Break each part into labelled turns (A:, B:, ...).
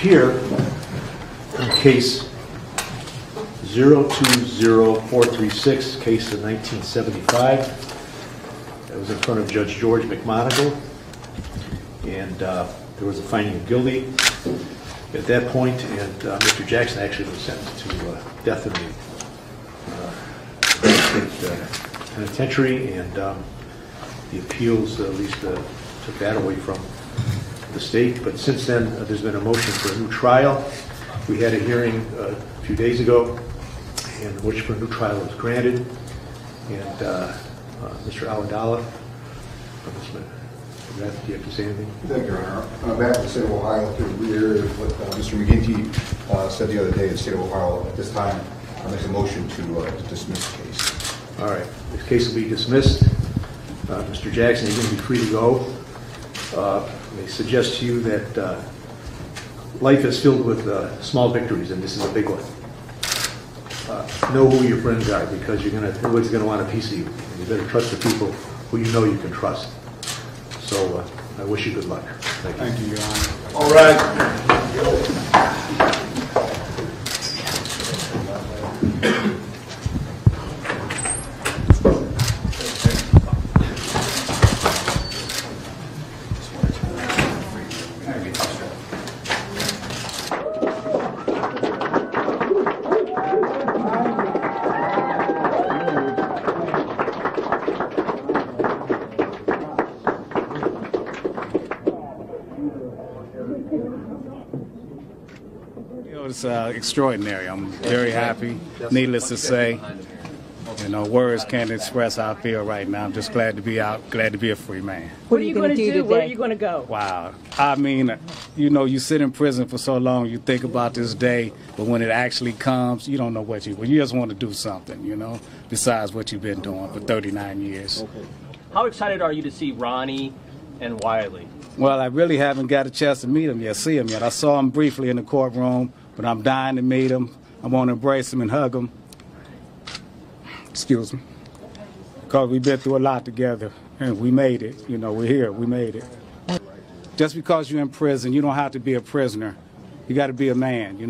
A: here on case 020436, case of 1975. That was in front of Judge George McMonigle, and there was a finding of guilty at that point, and Mr. Jackson actually was sentenced to death in the state penitentiary, and the appeals at least took that away from the state. But since then, there's been a motion for a new trial. We had a hearing a few days ago, in which for a new trial was granted, and Mr. Awadallah, do you have to say anything?
B: Thank you, Your Honor. On behalf of the state of Ohio, to reiterate what Mr. McGinty said the other day, the state of Ohio at this time makes a motion to dismiss the case.
A: All right. This case will be dismissed. Mr. Jackson, you're going to be free to go. They suggest to you that life is filled with small victories, and this is a big one. Know who your friends are, because everybody's going to want a piece of you. And you better trust the people who you know you can trust. So I wish you good luck. Thank you.
B: Thank you, Your Honor.
A: All right.
C: It's extraordinary. I'm very happy. Needless to say, words can't express how I feel right now. I'm just glad to be out, glad to be a free man.
D: What are you going to do? Where are you going to go?
C: Wow. I mean, you sit in prison for so long, you think about this day, but when it actually comes, you don't know what you just want to do something, besides what you've been doing for 39 years.
E: Okay. How excited are you to see Ronnie and Wiley?
C: Well, I really haven't got a chance to meet him yet, see him yet. I saw him briefly in the courtroom, but I'm dying to meet him. I want to embrace him and hug him. Excuse me. Because we've been through a lot together, and we made it. We're here. We made it. Just because you're in prison, you don't have to be a prisoner. You got to be a man,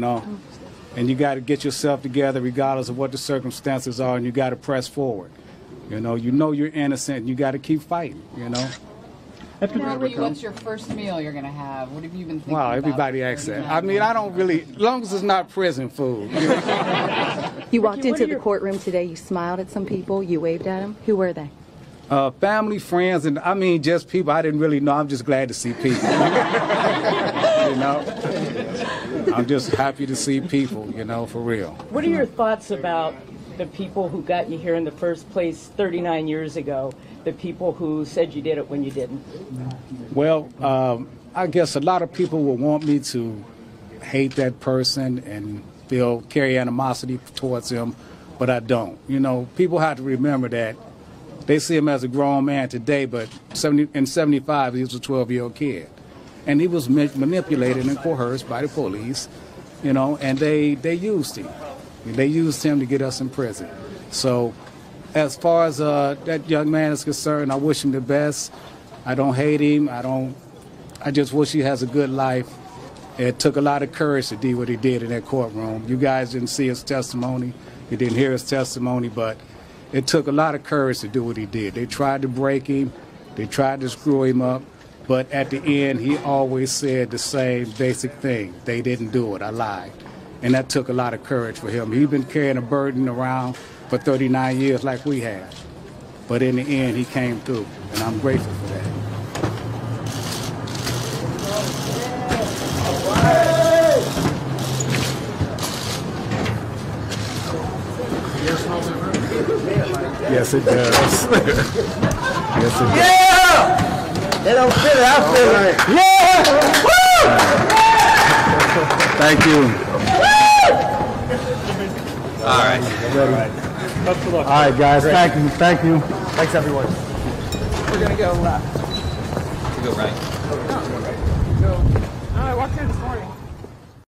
C: And you got to get yourself together regardless of what the circumstances are, and you got to press forward. You know you're innocent, and you got to keep fighting,
F: What's your first meal you're going to have? What have you been thinking about?
C: Wow, everybody asks that. I mean, I don't really, as long as it's not prison food.
G: You walked into the courtroom today, you smiled at some people, you waved at them. Who were they?
C: Family, friends, and just people I didn't really know. I'm just glad to see people. I'm just happy to see people, for real.
D: What are your thoughts about the people who got you here in the first place 39 years ago? The people who said you did it when you didn't?
C: Well, I guess a lot of people will want me to hate that person and carry animosity towards him, but I don't. People have to remember that they see him as a grown man today, but in 75 he was a 12-year-old kid. And he was manipulated and coerced by the police, and they used him. They used him to get us in prison. So as far as that young man is concerned, I wish him the best. I don't hate him. I just wish he has a good life. It took a lot of courage to do what he did in that courtroom. You guys didn't see his testimony. You didn't hear his testimony, but it took a lot of courage to do what he did. They tried to break him. They tried to screw him up. But at the end, he always said the same basic thing. They didn't do it. I lied. And that took a lot of courage for him. He's been carrying a burden around for 39 years like we have. But in the end, he came through, and I'm grateful for that. Yes, it does. Yes, it does.
H: Yeah! They don't feel it, I feel it. Yeah! Woo!
C: Thank you.
H: All right.
C: All right, guys.
H: Great.
C: Thank you. Thank you.
H: Thanks, everyone.
D: We're going to go left.
H: We go right.
D: I walked here this morning.